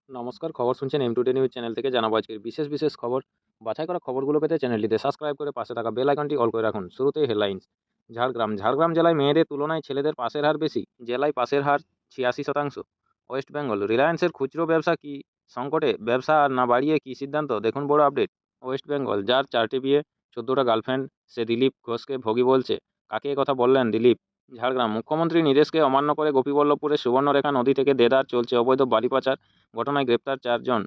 নমস্কার, খবর শুনছেন এম টুডে নিউজ চ্যানেল থেকে। জানাবো আজকের বিশেষ খবর। বাছাই করা খবরগুলো পেতে চ্যানেলটিতে সাবস্ক্রাইব করে পাশে থাকা বেল আইকনটি অল করে রাখুন। শুরুতেই হেডলাইন্স। ঝাড়গ্রাম জেলায় মেয়েদের তুলনায় ছেলেদের পাসের হার বেশি। জেলায় পাসের হার ৮৬%। ওয়েস্ট বেঙ্গল, রিলায়েন্সের খুচরো ব্যবসা কি সংকটে? ব্যবসা আর না বাড়িয়ে কি সিদ্ধান্ত? দেখুন বড় আপডেট। ওয়েস্ট বেঙ্গল, যার 4টি বিয়ে, 14টা গার্লফ্রেন্ড, সে দিলীপ ঘোষকে ভোগী বলছে। কাকে কথা বললেন দিলীপ? ঝাড়গ্রাম, মুখ্যমন্ত্রী নির্দেশকে অমান্য করে গোপীবল্লভপুরের সুবর্ণরেখা নদী থেকে দেদার চলছে অবৈধ বালি পাচার। ঘটনায় গ্রেপ্তার 4 জন।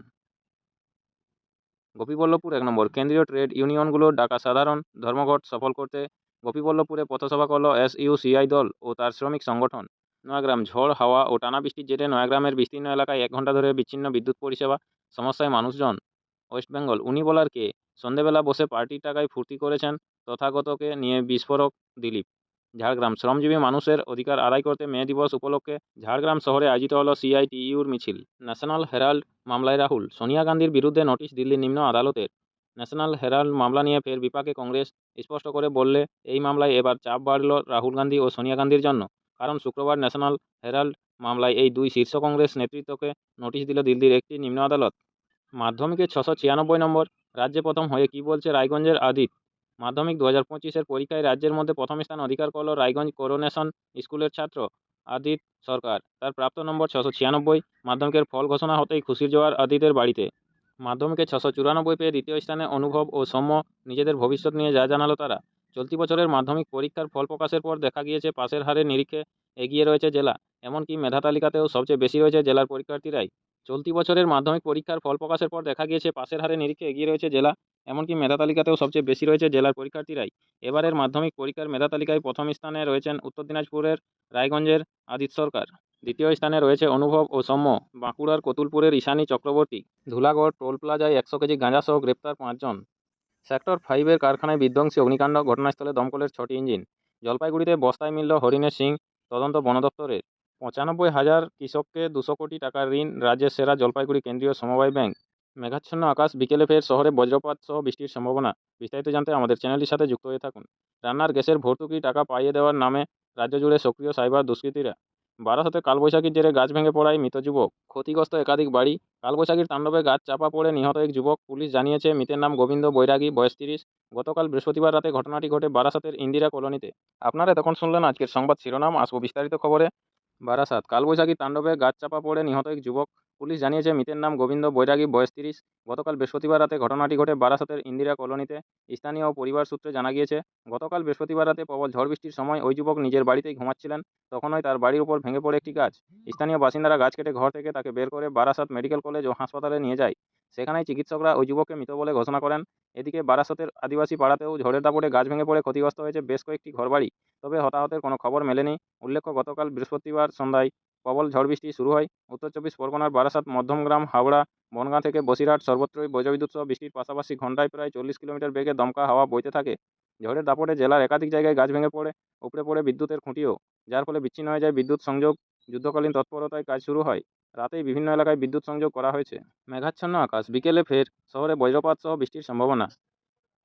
গোপীবল্লভপুর 1 নম্বর, কেন্দ্রীয় ট্রেড ইউনিয়নগুলোর ডাকা সাধারণ ধর্মঘট সফল করতে গোপীবল্লভপুরে পথসভা করল এসইউসিআই দল ও তার শ্রমিক সংগঠন। নয়াগ্রাম, ঝড় হাওয়া ও টানা বৃষ্টির জেরে নয়াগ্রামের বিস্তীর্ণ এলাকায় 1 ঘণ্টা ধরে বিচ্ছিন্ন বিদ্যুৎ পরিষেবা, সমস্যায় মানুষজন। ওয়েস্ট বেঙ্গল, উনি বলার কে? সন্ধেবেলা বসে পার্টির টাকায় ফুর্তি করেছেন তথাগতকে নিয়ে বিস্ফোরক দিলীপ। ঝাড়গ্রাম, শ্রমজীবী মানুষের অধিকার আদায় করতে মে দিবস উপলক্ষে ঝাড়গ্রাম শহরে আয়োজিত হল সিআইটিইউর মিছিল। ন্যাশনাল হেরাল্ড মামলায় রাহুল, সোনিয়া গান্ধীর বিরুদ্ধে নোটিশ দিল্লির নিম্ন আদালতের। ন্যাশনাল হেরাল্ড মামলা নিয়ে ফের বিপাকে কংগ্রেস, স্পষ্ট করে বললে এই মামলায় এবার চাপ বাড়ল রাহুল গান্ধী ও সোনিয়া গান্ধীর জন্য। কারণ শুক্রবার ন্যাশনাল হেরাল্ড মামলায় এই দুই শীর্ষ কংগ্রেস নেতৃত্বকে নোটিশ দিল দিল্লির একটি নিম্ন আদালত। মাধ্যমিকে 696 নম্বর, রাজ্যে প্রথম হয়ে কি বলছে রায়গঞ্জের আদিত? মাধ্যমিক 2025-এর পরীক্ষায় রাজ্যের মধ্যে প্রথম স্থান অধিকার করল রায়গঞ্জ করোনেশন স্কুলের ছাত্র আদিত সরকার। তার প্রাপ্ত নম্বর 696। মাধ্যমিকের ফল ঘোষণা হতেই খুশির জোয়ার আদিতের বাড়িতে। মাধ্যমিকে 694 পেয়ে দ্বিতীয় স্থানে অনুভব ও সৌম্য। নিজেদের ভবিষ্যৎ নিয়ে যা জানালো তারা। চলতি বছরের মাধ্যমিক পরীক্ষার ফল প্রকাশের পর দেখা গিয়েছে পাসের হারের নিরিখে এগিয়ে রয়েছে জেলা। এমনকি মেধা তালিকাতেও সবচেয়ে বেশি রয়েছে জেলার পরীক্ষার্থীরাই। চলতি বছরের মাধ্যমিক পরীক্ষার ফল প্রকাশের পর দেখা গিয়েছে পাসের হারের নিরিখে এগিয়ে রয়েছে জেলা। এমনকি মেধা তালিকাতেও সবচেয়ে বেশি রয়েছে জেলার পরীক্ষার্থীরাই। এবারের মাধ্যমিক পরীক্ষার মেধা তালিকায় প্রথম স্থানে রয়েছেন উত্তর দিনাজপুরের রায়গঞ্জের আদিত সরকার। দ্বিতীয় স্থানে রয়েছে অনুভব ও সৌম্য। বাঁকুড়ার কতুলপুরের ঈশানী চক্রবর্তী। ধুলাগড় টোল প্লাজায় 100 কেজি গাঁজাসহ গ্রেপ্তার 5 জন। সেক্টর 5-এর কারখানায় বিধ্বংসী অগ্নিকাণ্ড, ঘটনাস্থলে দমকলের 6টি ইঞ্জিন। জলপাইগুড়িতে বস্তায় মিলল হরিণের শিং, তদন্ত বন দপ্তরের। 95,000 কৃষককে 200 কোটি টাকার ঋণ, রাজ্যের সেরা জলপাইগুড়ি কেন্দ্রীয় সমবায় ব্যাংক। মেঘাচ্ছন্ন আকাশ, বিকেলে ফের শহরে বজ্রপাত সহ বৃষ্টির সম্ভাবনা। বিস্তারিত জানতে আমাদের চ্যানেলটির সাথে যুক্ত হয়ে থাকুন। রান্নার গ্যাসের ভর্তুকি টাকা পাইয়ে দেওয়ার নামে রাজ্য জুড়ে সক্রিয় সাইবার দুষ্কৃতীরা। বারাসতে কালবৈশাখীর জেরে গাছ ভেঙে পড়ায় মৃত যুবক, ক্ষতিগ্রস্ত একাধিক বাড়ি। কালবৈশাখীর তাণ্ডবে গাছ চাপা পড়ে নিহত এক যুবক। পুলিশ জানিয়েছে মৃতের নাম গোবিন্দ বৈরাগী, বয়স 30। গতকাল বৃহস্পতিবার রাতে ঘটনাটি ঘটে বারাসতের ইন্দিরা কলোনিতে। আপনারা এতক্ষণ শুনলেন আজকের সংবাদ শিরোনাম। আসবো বিস্তারিত খবরে। বারাসাত, কালবৈশাখীর তাণ্ডবে গাছ চাপা পড়ে নিহত এক যুবক। পুলিশ জানিয়েছে মৃতের নাম গোবিন্দ বৈরাগী, বয়স 30। গতকাল বৃহস্পতিবার রাতে ঘটনাটি ঘটে বারাসতের ইন্দিরা কলোনিতে। স্থানীয় ও পরিবার সূত্রে জানা গিয়েছে, গতকাল বৃহস্পতিবার রাতে প্রবল ঝড় বৃষ্টির সময় ওই যুবক নিজের বাড়িতেই ঘুমাচ্ছিলেন। তখনই তার বাড়ির উপর ভেঙে পড়ে একটি গাছ। স্থানীয় বাসিন্দারা গাছ কেটে ঘর থেকে তাকে বের করে বারাসাত মেডিকেল কলেজ ও হাসপাতালে নিয়ে যায়। সেখানেই চিকিৎসকরা ওই যুবককে মৃত বলে ঘোষণা করেন। এদিকে বারাসতের আদিবাসী পাড়াতেও ঝড়ের দাপটে গাছ ভেঙে পড়ে ক্ষতিগ্রস্ত হয়েছে বেশ কয়েকটি ঘরবাড়ি। তবে হতাহতের কোনো খবর মেলেনি। উল্লেখ্য, গতকাল বৃহস্পতিবার সন্ধ্যায় প্রবল ঝড় বৃষ্টি শুরু হয়। উত্তর চব্বিশ পরগনার বারাসাত, মধ্যমগ্রাম, হাওড়া, বনগাঁ থেকে বসিরহাট সর্বত্রই বজ্রবিদ্যুৎ সহ বৃষ্টির পাশাপাশি ঘণ্টায় প্রায় 40 কিলোমিটার বেগে দমকা হাওয়া বইতে থাকে। ঝড়ের দাপটে জেলার একাধিক জায়গায় গাছ ভেঙে পড়ে, উপড়ে পড়ে বিদ্যুতের খুঁটিও, যার ফলে বিচ্ছিন্ন হয়ে যায় বিদ্যুৎ সংযোগ। যুদ্ধকালীন তৎপরতায় কাজ শুরু হয়। রাতেই বিভিন্ন এলাকায় বিদ্যুৎ সংযোগ করা হয়েছে। মেঘাচ্ছন্ন আকাশ, বিকেলে ফের শহরে বজ্রপাত সহ বৃষ্টির সম্ভাবনা।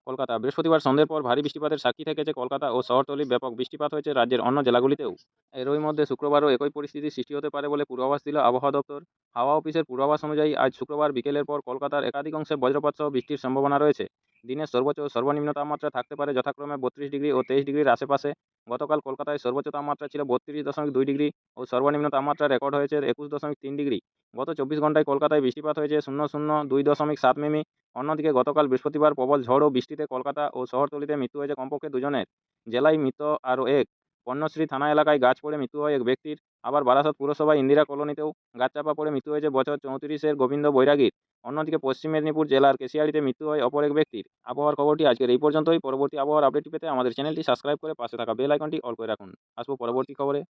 কলকাতা, বৃহস্পতিবার সন্ধ্যের পর ভারী বৃষ্টিপাতের সাক্ষী থেকেছে কলকাতা ও শহরতলি। ব্যাপক বৃষ্টিপাত হয়েছে রাজ্যের অন্য জেলাগুলিতেও। এরই মধ্যে শুক্রবারও একই পরিস্থিতির সৃষ্টি হতে পারে বলে পূর্বাভাস দিল আবহাওয়া দপ্তর। হাওয়া অফিসের পূর্বাভাস অনুযায়ী আজ শুক্রবার বিকেলের পর কলকাতার একাধিক অংশে বজ্রপাত সহ বৃষ্টির সম্ভাবনা রয়েছে। দিনের সর্বোচ্চ ও সর্বনিম্ন তাপমাত্রা থাকতে পারে যথাক্রমে 32 ডিগ্রি ও 23 ডিগ্রির আশেপাশে। গতকাল কলকাতায় সর্বোচ্চ তাপমাত্রা ছিল 32.2 ডিগ্রি ও সর্বনিম্ন তাপমাত্রা রেকর্ড হয়েছে 21.3 ডিগ্রি। গত 24 ঘন্টায় কলকাতায় বৃষ্টিপাত হয়েছে 0.02.7 মিমি। অন্যদিকে গতকাল বৃহস্পতিবার প্রবল ঝড় ও বৃষ্টিতে কলকাতা ও শহরতলিতে মৃত্যু হয়েছে কমপক্ষে 2 জনের। জেলায় মৃত আরও এক। পণ্যশ্রী থানা এলাকায় গাছ পড়ে মৃত্যু হয় এক ব্যক্তির। আবার বারাসত পুরসভা ইন্দিরা কলোনিতেও গাছ চাপা পড়ে মৃত্যু হয়েছে বছর 34-এর গোবিন্দ বৈরাগীর। অন্যদিকে পশ্চিম মেদিনীপুর জেলার কেশিয়াড়িতে মৃত্যু হয় অপর এক ব্যক্তির। আবহাওয়ার খবরটি আজকের এই পর্যন্তই। পরবর্তী আবহাওয়ার আপডেটটি পেতে আমাদের চ্যানেলটি সাবস্ক্রাইব করে পাশে থাকা বেল আইকনটি অল করে রাখুন। আসবো পরবর্তী খবরে।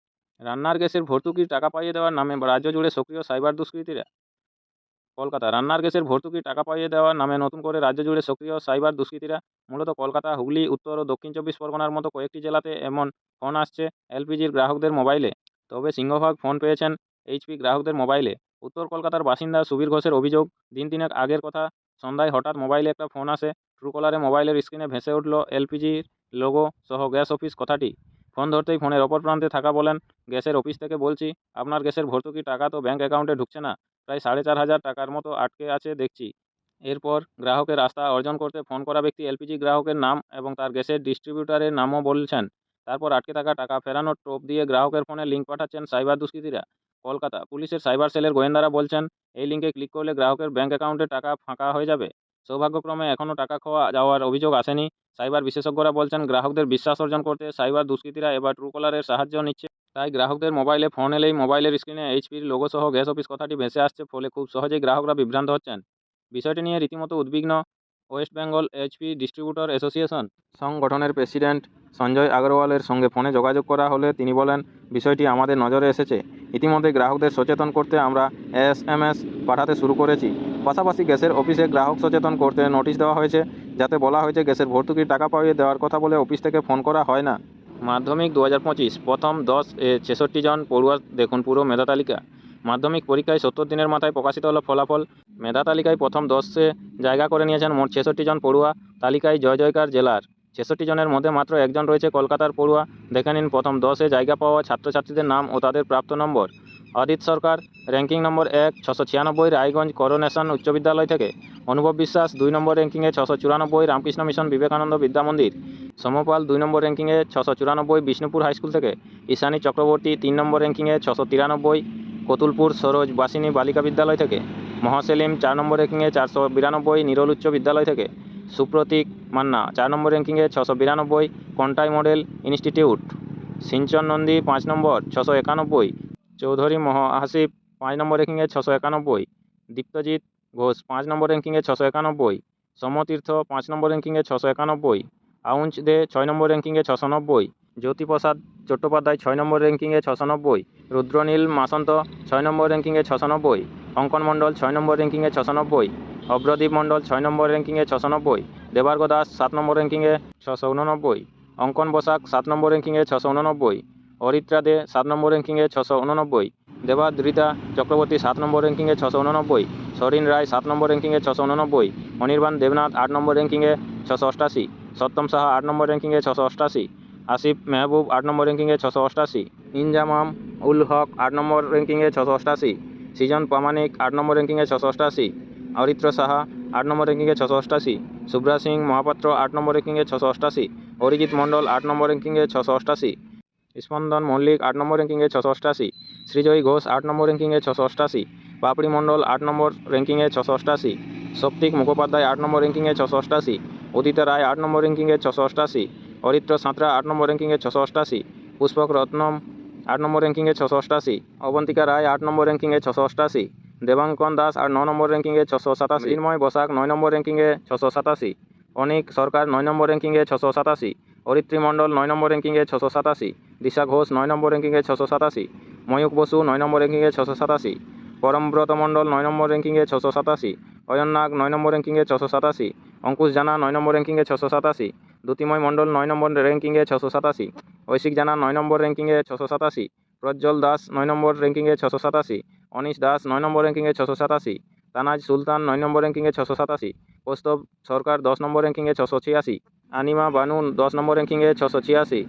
রান্নার গ্যাসের ভর্তুকির টাকা পাইয়ে দেওয়ার নামে রাজ্য জুড়ে সক্রিয় সাইবার দুষ্কৃতীরা। কলকাতা, রান্নার গ্যাসের ভর্তুকির টাকা পাইয়ে দেওয়ার নামে নতুন করে রাজ্য জুড়ে সক্রিয় সাইবার দুষ্কৃতীরা। মূলত কলকাতা, হুগলি, উত্তর ও দক্ষিণ 24 পরগনার মতো কয়েকটি জেলাতে এমন ফোন আসছে এলপিজির গ্রাহকদের মোবাইলে। তবে সিংহভাগ ফোন পেয়েছেন এইচপি গ্রাহকদের মোবাইলে। উত্তর কলকাতার বাসিন্দা সুবীর ঘোষের অভিযোগ, দিন তিনেক আগের কথা। সন্ধ্যায় হঠাৎ মোবাইলে একটা ফোন আসে। ট্রুকলারে মোবাইলের স্ক্রিনে ভেসে উঠল এলপিজির লোগো সহ গ্যাস অফিস কথাটি। ফোন ধরতেই ফোনের অপর প্রান্তে থাকা বলেন, গ্যাসের অফিস থেকে বলছি, আপনার গ্যাসের ভর্তুকির টাকা তো ব্যাঙ্ক অ্যাকাউন্টে ঢুকছে না। প্রায় 4,500 টাকার মতো আটকে আছে দেখছি। এরপর গ্রাহকের আস্থা অর্জন করতে ফোন করা ব্যক্তি এলপিজি গ্রাহকের নাম এবং তার গ্যাসের ডিস্ট্রিবিউটরের নামও বলছেন। তারপর আটকে থাকা টাকা ফেরানোর টোপ দিয়ে গ্রাহকের ফোনে লিঙ্ক পাঠাচ্ছেন সাইবার দুষ্কৃতীরা। কলকাতা পুলিশের সাইবার সেলের গোয়েন্দারা বলছেন, এই লিঙ্কে ক্লিক করলে গ্রাহকের ব্যাংক অ্যাকাউন্টে টাকা ফাঁকা হয়ে যাবে। সৌভাগ্যক্রমে এখনও টাকা খোয়া যাওয়ার অভিযোগ আসেনি। সাইবার বিশেষজ্ঞরা বলছেন, গ্রাহকদের বিশ্বাস অর্জন করতে সাইবার দুষ্কৃতীরা এবার ট্রুকলারের সাহায্য নিচ্ছে। তাই গ্রাহকদের মোবাইলে ফোন এলেই মোবাইলের স্ক্রিনে এইচপির লোগো সহ গ্যাস অফিস কথাটি ভেসে আসছে, ফলে খুব সহজেই গ্রাহকরা বিভ্রান্ত হচ্ছেন। বিষয়টি নিয়ে রীতিমতো উদ্বিগ্ন West Bengal HP distributor association. সংগঠনের প্রেসিডেন্ট সঞ্জয় আগরওয়ালের সঙ্গে ফোনে যোগাযোগ করা হলে তিনি বলেন, বিষয়টি আমাদের নজরে এসেছে। ইতিমধ্যে গ্রাহকদের সচেতন করতে আমরা এসএমএস পাঠাতে শুরু করেছি। পাশাপাশি গ্যাসের অফিসে গ্রাহক সচেতন করতে নোটিশ দেওয়া হয়েছে, যাতে বলা হয়েছে গ্যাসের ভর্তুকির টাকা পাইয়ে দেওয়ার কথা বলে অফিস থেকে ফোন করা হয় না। মাধ্যমিক 2025 প্রথম 10 66 জন পড়ুয়া দেখুন পুরো মেধা তালিকা। মাধ্যমিক পরীক্ষায় 70 দিনের মাথায় প্রকাশিত হলো ফলাফল। মেধা তালিকায় প্রথম 10-এ জায়গা করে নিয়েছেন মোট 66 জন পড়ুয়া। তালিকায় জয় জয়কার জেলার। 66 জনের মধ্যে মাত্র একজন রয়েছে কলকাতার পড়ুয়া। দেখে নিন প্রথম 10-এ জায়গা পাওয়া ছাত্রছাত্রীদের নাম ও তাদের প্রাপ্ত নম্বর। অদিত সরকার র্যাঙ্কিং নম্বর 1, 696 রায়গঞ্জ করোনেশন উচ্চ বিদ্যালয় থেকে। অনুভব বিশ্বাস 2 নম্বর র্যাঙ্কিংয়ে 694 রামকৃষ্ণ মিশন বিবেকানন্দ বিদ্যা মন্দির। সমপাল 2 নম্বর র্যাঙ্কিংয়ে 694 বিষ্ণুপুর হাইস্কুল থেকে। ঈশানী চক্রবর্তী 3 নম্বর র্যাঙ্কিংয়ে 693 কতুলপুর সরোজ বাসিনী বালিকা বিদ্যালয় থেকে। মহাসেলিম 4 নম্বর র্যাঙ্কিংয়ে 492 নিরল উচ্চ বিদ্যালয় থেকে। সুপ্রতীক মান্না 4 নম্বর র্যাঙ্কিংয়ে 692 কন্টাই মডেল ইনস্টিটিউট। সিঞ্চন নন্দী 5 নম্বর 691। চৌধুরী আসিফ 5 নম্বর র্যাঙ্কিংয়ে 691। দীপ্তজিৎ ঘোষ 5 নম্বর র্যাঙ্কিংয়ে 691। সমতীর্থ 5 নম্বর র্যাঙ্কিংয়ে 691। আউঞ্চ দে 6 নম্বর র্যাঙ্কিংয়ে 690। জ্যোতিপ্রসাদ চট্টোপাধ্যায় 6 নম্বর র্যাঙ্কিংয়ে 690। রুদ্রনীল মাসন্ত 6 নম্বর র্যাঙ্কিংয়ে 690। অঙ্কন মণ্ডল 6 নম্বর র্যাঙ্কিংয়ে 690। অভ্রদীপ মণ্ডল 6 নম্বর র্যাঙ্কিংয়ে 690। দেবার্গ দাস 7 নম্বর র্যাঙ্কিংয়ে 689। অঙ্কন বসাক 7 নম্বর র্যাঙ্কিংয়ে 689। অরিত্রা দে 7 নম্বর র্যাঙ্কিংয়ে 689। দেবাদ্রিতা চক্রবর্তী 7 নম্বর র্যাঙ্কিংয়ে 689। সরিন রায় 7 নম্বর র্যাঙ্কিংয়ে 689। অনির্বাণ দেবনাথ 8 নম্বর র্যাঙ্কিংয়ে 688। সত্যম সাহা 8 নম্বর র্যাঙ্কিংয়ে 688। আসিফ মেহবুব 8 নম্বর র্যাঙ্কিংয়ে 688। ইনজামাম উল হক 8 নম্বর র্যাঙ্কিংয়ে 688। সৃজন প্রামাণিক 8 নম্বর র্যাঙ্কিংয়ে 688। অরিত্র সাহা 8 নম্বর র্যাঙ্কিংয়ে 688। শুভ্রা সিং মহাপাত্র 8 নম্বর র্যাঙ্কিংয়ে 688। অরিজিৎ মণ্ডল 8 নম্বর র্যাঙ্কিংয়ে 688। স্পন্দন মল্লিক 8 নম্বর র্যাঙ্কিংয়ে 688। সৃজয়ী ঘোষ 8 নম্বর র্যাঙ্কিংয়ে 688। পাপড়ি মণ্ডল 8 নম্বর র্যাঙ্কিংয়ে 688। সপ্তিক মুখোপাধ্যায় 8 নম্বর র্যাঙ্কিংয়ে 688। উদিতা রায় 8 নম্বর র্যাঙ্কিংয়ে 688। অরিত্র সাঁতরা 8 নম্বর র্যাঙ্কিংয়ে 688। পুষ্পক রত্নম 8 নম্বর র্যাঙ্কিংয়ে 688। অবন্তিকা রায় 8 নম্বর র্যাঙ্কিংয়ে 688। দেবাঙ্কন দাস 9 নম্বর র্যাঙ্কিংয়ে 687। চিন্ময় বসাক 9 নম্বর র্যাঙ্কিংয়ে 687। অনিক সরকার 9 নম্বর র্যাঙ্কিংয়ে 687। অরিত্রী মণ্ডল 9 নম্বর র্যাঙ্কিংয়ে 687। দিশা ঘোষ 9 নম্বর র্যাঙ্কিংয়ে 687। ময়ূক বসু 9 নম্বর র্যাঙ্কিংয়ে 687। পরমব্রত মণ্ডল 9 নম্বর র্যাঙ্কিংয়ে 687। অয়ন নাগ 9 নম্বর র্যাঙ্কিংয়ে 687। অঙ্কুশ জানা 9 নম্বর র্যাঙ্কিংয়ে 687। দ্যুতিময় মণ্ডল 9 নম্বর র্যাঙ্কিংয়ে 687। ঐশিক জানা 9 নম্বর র্যাঙ্কিংয়ে 687। প্রজ্জ্বল দাস 9 নম্বর র্যাঙ্কিংয়ে 687। অনিশ দাস 9 নম্বর র্যাঙ্কিংয়ে 687। তানাজ সুলতান 9 নম্বর র্যাঙ্কিংয়ে 687। কৌস্তব সরকার 10 নম্বর র্যাঙ্কিংয়ে 686। আনিমা বানু 10 নম্বর র্যাঙ্কিংয়ে 686।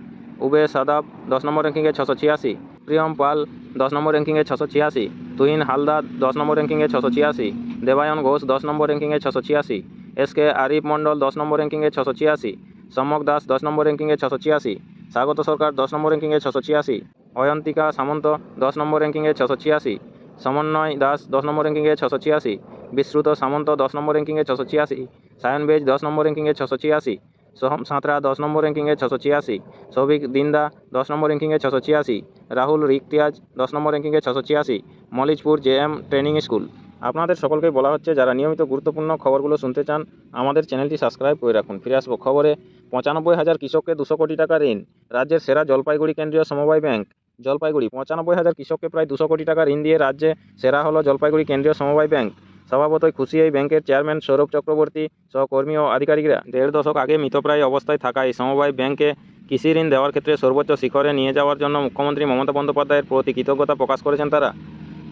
উবে সাদাব 10 নম্বর র্যাঙ্কিংয়ে 686। প্রিয়ম পাল 10 নম্বর র্যাঙ্কিংয়ে 686। তুহিন হালদার 10 নম্বর র্যাঙ্কিংয়ে 686। দেবায়ন ঘোষ 10 নম্বর র্যাঙ্কিংয়ে 686। এসকে আরিফ মণ্ডল 10 নম্বর র্যাঙ্কিংয়ে 686। সম্যক দাস 10 নম্বর র্যাঙ্কিংয়ে 686। স্বাগত সরকার 10 নম্বর র্যাঙ্কিংয়ে 686। অয়ন্তিকা সামন্ত 10 নম্বর র্যাঙ্কিংয়ে 686। সমন্বয় দাস 10 নম্বর র্যাঙ্কিংয়ে 686। বিশ্রুত সামন্ত 10 নম্বর র্যাঙ্কিংয়ে 686। সায়ন বেজ 10 নম্বর র্যাঙ্কিংয়ে 686। সোহম সাঁতরা 10 নম্বর র্যাঙ্কিংয়ে 686। সৌভিক দিন্দা 10 নম্বর র্যাঙ্কিংয়ে 686। রাহুল রিকতিয়াজ 10 নম্বর র্যাঙ্কিংয়ে 686। মলিজপুর জেএম ট্রেনিং স্কুল। আপনাদের সকলকে বলা হচ্ছে, যারা নিয়মিত গুরুত্বপূর্ণ খবরগুলো শুনতে চান আমাদের চ্যানেলটি সাবস্ক্রাইব করে রাখুন। ফিরে আসবো খবরে। 95,000 কৃষককে 200 কোটি টাকা ঋণ। রাজ্যের সেরা জলপাইগুড়ি কেন্দ্রীয় সমবায় ব্যাংক। জলপাইগুড়ি 95,000 কৃষককে প্রায় 200 কোটি টাকা ঋণ দিয়ে রাজ্যে সেরা হলো জলপাইগুড়ি কেন্দ্রীয় সমবায় ব্যাংক। স্বভাবতই খুশি এই ব্যাংকের চেয়ারম্যান সৌরভ চক্রবর্তী সহ কর্মী ও আধিকারিকরা। 1.5 দশক আগে মৃতপ্রায় অবস্থায় থাকা এই সমবায় ব্যাংকে কৃষি ঋণ দেওয়ার ক্ষেত্রে সর্বোচ্চ শিখরে নিয়ে যাওয়ার জন্য মুখ্যমন্ত্রী মমতা বন্দ্যোপাধ্যায়ের প্রতি কৃতজ্ঞতা প্রকাশ করেছেন তারা।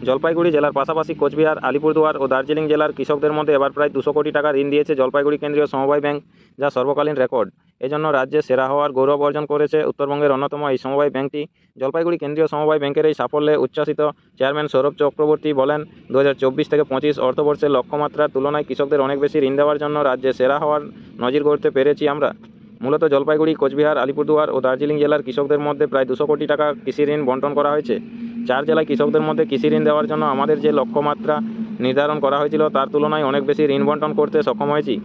জলপাইগুড়ি জেলার পাশাপাশি কোচবিহার, আলিপুরদুয়ার ও দার্জিলিং জেলার কৃষকদের মধ্যে এবার প্রায় 200 কোটি টাকা ঋণ দিয়েছে জলপাইগুড়ি কেন্দ্রীয় সমবায় ব্যাংক, যা সর্বকালীন রেকর্ড। এজন্য রাজ্যে সেরা হওয়ার গৌরব অর্জন করেছে উত্তরবঙ্গের অন্যতম এই সমবায় ব্যাংকটি। জলপাইগুড়ি কেন্দ্রীয় সমবায় ব্যাংকের এই সাফল্যে উচ্ছ্বাসিত চেয়ারম্যান সৌরভ চক্রবর্তী বলেন, 2024 থেকে 25 অর্থবর্ষের লক্ষ্যমাত্রার তুলনায় কৃষকদের অনেক বেশি ঋণ দেওয়ার জন্য রাজ্যে সেরা হওয়ার নজির গড়তে পেরেছি আমরা। মূলত জলপাইগুড়ি, কোচবিহার, আলিপুরদুয়ার ও দার্জিলিং জেলার কৃষকদের মধ্যে প্রায় 200 কোটি টাকা কৃষি ঋণ বণ্টন করা হয়েছে। 4 জেলায় কৃষকদের মধ্যে কৃষি ঋণ দেওয়ার জন্য আমাদের যে লক্ষ্যমাত্রা নির্ধারণ করা হয়েছিল তার তুলনায় অনেক বেশি ঋণ বণ্টন করতে সক্ষম হয়েছি।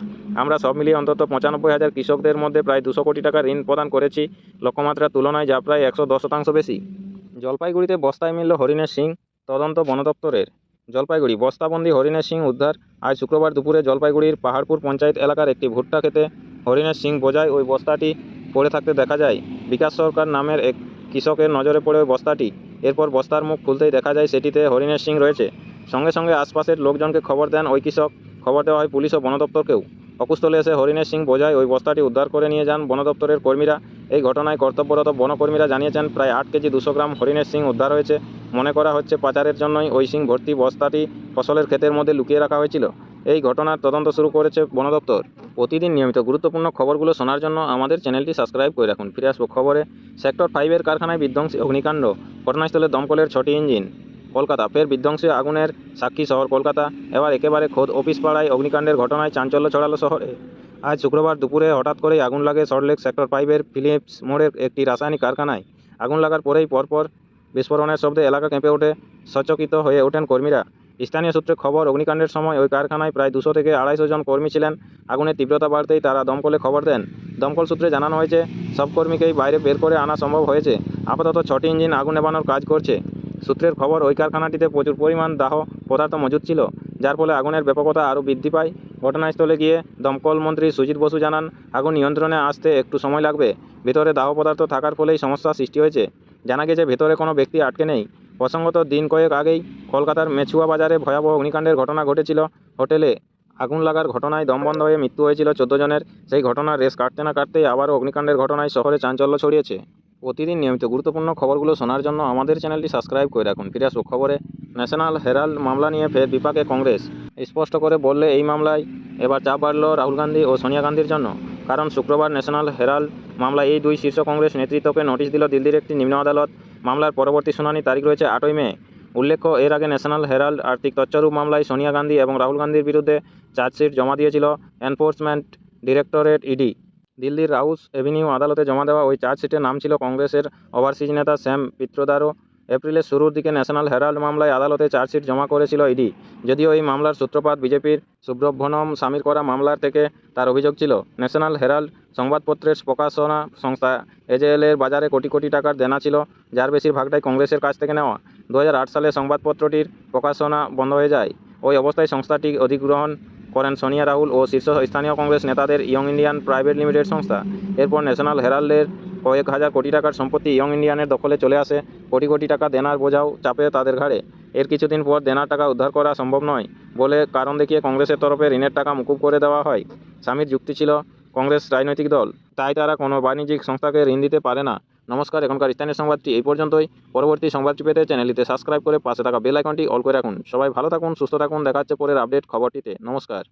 আমরা সব মিলিয়ে অন্তত 95,000 কৃষকদের মধ্যে প্রায় 200 কোটি টাকা ঋণ প্রদান করেছি লক্ষ্যমাত্রার তুলনায়, যা প্রায় 110% বেশি। জলপাইগুড়িতে বস্তায় মিলল হরিণের শিং, তদন্ত বন দপ্তরের। জলপাইগুড়ি বস্তাবন্দি হরিণের শিং উদ্ধার। আজ শুক্রবার দুপুরে জলপাইগুড়ির পাহাড়পুর পঞ্চায়েত এলাকার একটি ভুট্টা খেতে হরিণের শিং বোঝায় ওই বস্তাটি পড়ে থাকতে দেখা যায়। বিকাশ সরকার নামের এক কৃষকের নজরে পড়ে ওই বস্তাটি। এরপর বস্তার মুখ খুলতেই দেখা যায় সেটিতে হরিণের শিং রয়েছে। সঙ্গে সঙ্গে আশপাশের লোকজনকে খবর দেন ওই কৃষক। খবর দেওয়া হয় পুলিশ ও বন দপ্তরকেও। অকুস্থলে এসে হরিণের শিং বোঝায় ওই বস্তাটি উদ্ধার করে নিয়ে যান বন দপ্তরের কর্মীরা। এই ঘটনায় কর্তব্যরত বনকর্মীরা জানিয়েছেন, প্রায় 8 কেজি 200 গ্রাম হরিণের শিং উদ্ধার হয়েছে। মনে করা হচ্ছে পাচারের জন্যই ওই শিং ভর্তি বস্তাটি ফসলের ক্ষেতের মধ্যে লুকিয়ে রাখা হয়েছিল। এই ঘটনার তদন্ত শুরু করেছে বন দপ্তর। প্রতিদিন নিয়মিত গুরুত্বপূর্ণ খবরগুলো শোনার জন্য আমাদের চ্যানেলটি সাবস্ক্রাইব করে রাখুন। ফিরে আসবো খবরে। সেক্টর 5-এর কারখানায় বিধ্বংসী অগ্নিকাণ্ড, ঘটনাস্থলে দমকলের 6টি ইঞ্জিন। কলকাতা, ফের বিধ্বংসী আগুনের সাক্ষী শহর কলকাতা। এবার একেবারে খোদ অফিস পাড়ায় অগ্নিকাণ্ডের ঘটনায় চাঞ্চল্য ছড়ালো শহরে। আজ শুক্রবার দুপুরে হঠাৎ করেই আগুন লাগে সল্টলেক সেক্টর 5-এর ফিলিপস মোড়ের একটি রাসায়নিক কারখানায়। আগুন লাগার পরেই পরপর বিস্ফোরণের শব্দে এলাকা কেঁপে ওঠে, সচকিত হয়ে ওঠেন কর্মীরা। স্থানীয় সূত্রে খবর, অগ্নিকাণ্ডের সময় ওই কারখানায় প্রায় 200 থেকে 250 জন কর্মী ছিলেন। আগুনের তীব্রতা বাড়তেই তারা দমকলে খবর দেন। দমকল সূত্রে জানানো হয়েছে, সব কর্মীকেই বাইরে বের করে আনা সম্ভব হয়েছে। আপাতত 6টি ইঞ্জিন আগুন নেভানোর কাজ করছে। সূত্রের খবর, ওই কারখানাটিতে প্রচুর পরিমাণ দাহ পদার্থ মজুদ ছিল, যার ফলে আগুনের ব্যাপকতা আরও বৃদ্ধি পায়। ঘটনাস্থলে গিয়ে দমকল মন্ত্রী সুজিত বসু জানান, আগুন নিয়ন্ত্রণে আসতে একটু সময় লাগবে। ভেতরে দাহ পদার্থ থাকার ফলেই সমস্যার সৃষ্টি হয়েছে। জানা গেছে ভেতরে কোনো ব্যক্তি আটকে নেই। প্রসঙ্গত, দিন কয়েক আগেই কলকাতার মেছুয়া বাজারে ভয়াবহ অগ্নিকাণ্ডের ঘটনা ঘটেছিল। হোটেলে আগুন লাগার ঘটনায় দমবন্ধ হয়ে মৃত্যু হয়েছিল 14 জনের। সেই ঘটনার রেশ কাটতে না কাটতেই আবারও অগ্নিকাণ্ডের ঘটনায় শহরে চাঞ্চল্য ছড়িয়েছে। প্রতিদিন নিয়মিত গুরুত্বপূর্ণ খবরগুলো শোনার জন্য আমাদের চ্যানেলটি সাবস্ক্রাইব করে রাখুন। ফিরে আসবো খবরে। ন্যাশনাল হেরাল্ড মামলা নিয়ে ফের বিপাকে কংগ্রেস। স্পষ্ট করে বললে এই মামলায় এবার চাপ বাড়ল রাহুল গান্ধী ও সোনিয়া গান্ধীর জন্য। কারণ শুক্রবার ন্যাশনাল হেরাল্ড মামলায় এই দুই শীর্ষ কংগ্রেস নেতৃত্বকে নোটিশ দিল দিল্লির একটি নিম্ন আদালত। মামলার পরবর্তী শুনানি তারিখ রয়েছে 8ই মে। উল্লেখ্য, এর আগে ন্যাশনাল হেরাল্ড আর্থিক তছরূপ মামলায় সোনিয়া গান্ধী এবং রাহুল গান্ধীর বিরুদ্ধে চার্জশিট জমা দিয়েছিল এনফোর্সমেন্ট ডিরেক্টরেট ইডি। দিল্লির রাউস এভিনিউ আদালতে জমা দেওয়া ওই চার্জশিটের নাম ছিল কংগ্রেসের ওভারসিজ নেতা শ্যাম পিত্রোদারও। এপ্রিলের শুরুর দিকে ন্যাশনাল হেরাল্ড মামলায় আদালতে চার্জশিট জমা করেছিল ইডি। যদিও এই মামলার সূত্রপাত বিজেপির সুব্রহ্মণ্যম স্বামীর করা মামলার থেকে, তার অভিযোগ ছিল ন্যাশনাল হেরাল্ড সংবাদপত্রের প্রকাশনা সংস্থা এজেএলের বাজারে কোটি কোটি টাকার দেনা ছিল, যার বেশিরভাগটাই কংগ্রেসের কাছ থেকে নেওয়া। 2008 সালে সংবাদপত্রটির প্রকাশনা বন্ধ হয়ে যায়। ওই অবস্থায় সংস্থাটি অধিগ্রহণ করেন সোনিয়া, রাহুল ও শীর্ষ স্থানীয় কংগ্রেস নেতাদের ইয়ং ইন্ডিয়ান প্রাইভেট লিমিটেড সংস্থা। এরপর ন্যাশনাল হেরাল্ডের কয়েক হাজার কোটি টাকার সম্পত্তি ইয়ং ইন্ডিয়ানের দখলে চলে আসে। কোটি কোটি টাকা দেনার বোঝাও চাপে তাদের ঘাড়ে। এর কিছুদিন পর দেনার টাকা উদ্ধার করা সম্ভব নয় বলে কারণ দেখিয়ে কংগ্রেসের তরফে ঋণের টাকা মুকুব করে দেওয়া হয়। স্বামীর যুক্তি ছিল, কংগ্রেস রাজনৈতিক দল, তাই তারা কোনো বাণিজ্যিক সংস্থাকে ঋণ দিতে পারে না। নমস্কার, এখনকার স্থানীয় সংবাদটি এই পর্যন্তই। পরবর্তী সংবাদটি পেতে চ্যানেলটিতে সাবস্ক্রাইব করে পাশে থাকা বেল আইকনটি অল করে রাখুন। সবাই ভালো থাকুন, সুস্থ থাকুন। দেখা হচ্ছে পরের আপডেট খবরটিতে। নমস্কার।